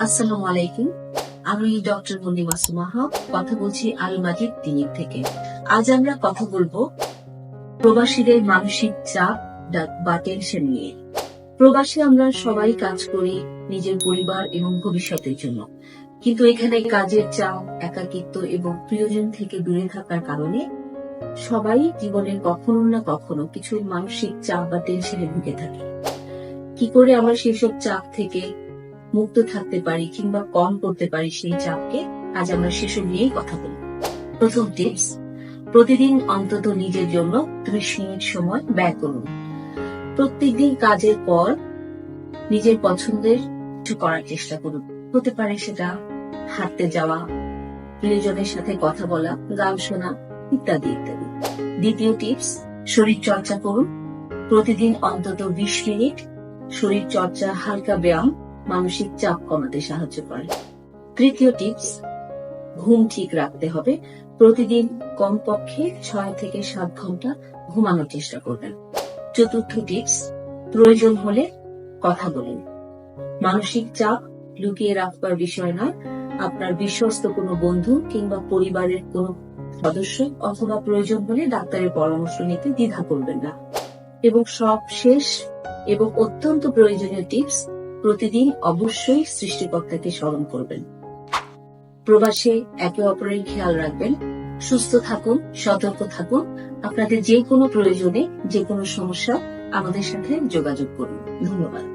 আসসালামু আলাইকুম। আমি ডক্টর মনিমা সুমাহা কথা বলছি আল মাজিদ ক্লিনিক থেকে। আজ আমরা কথা বলবো প্রবাসীদের মানসিক চাপ বা টেনশন নিয়ে। প্রবাসী আমরা সবাই কাজ করি নিজের পরিবার এবং ভবিষ্যতের জন্য, কিন্তু এখানে কাজের চাপ, একাকিত্ব এবং প্রিয়জন থেকে দূরে থাকার কারণে সবাই জীবনের কখনো না কখনো কিছু মানসিক চাপ বা টেনশনে ভুগে থাকে। কি করে আমরা সেসব চাপ থেকে মুক্ত থাকতে পারি কিংবা কম করতে পারি সেই চাপকে, আজ আমরা সেসব নিয়েই কথা বলব। প্রথম টিপস, প্রতিদিন অন্তত নিজের জন্য 30 মিনিট সময় ব্যয় করুন। প্রত্যেকদিন কাজের পর নিজের পছন্দের কিছু করার চেষ্টা করুন। হতে পারে সেটা হাঁটতে যাওয়া, প্রিয়জনের সাথে কথা বলা, গান শোনা ইত্যাদি ইত্যাদি। দ্বিতীয় টিপস, শরীর চর্চা করুন। প্রতিদিন অন্তত 20 মিনিট শরীর চর্চা, হালকা ব্যায়াম মানসিক চাপ কমাতে সাহায্য করে। তৃতীয় টিপস, ঘুম ঠিক রাখতে হবে। প্রতিদিন কমপক্ষে 6 থেকে 7 ঘন্টা ঘুমানোর চেষ্টা করবেন। চতুর্থ টিপস, প্রয়োজন হলে কথা বলুন। মানসিক চাপ লুকিয়ে রাখবার বিষয় নয়। আপনার বিশ্বস্ত কোনো বন্ধু কিংবা পরিবারের কোনো সদস্য অথবা প্রয়োজন হলে ডাক্তারের পরামর্শ নিতে দ্বিধা করবেন না। এবং সবশেষ এবং অত্যন্ত প্রয়োজনীয় টিপস, প্রতিদিন অবশ্যই সৃষ্টিকর্তাকে স্মরণ করবেন। প্রবাসে একে অপরের খেয়াল রাখবেন। সুস্থ থাকুন, সতর্ক থাকুন। আপনাদের যে কোনো প্রয়োজনে, যে কোনো সমস্যা আমাদের সাথে যোগাযোগ করুন। ধন্যবাদ।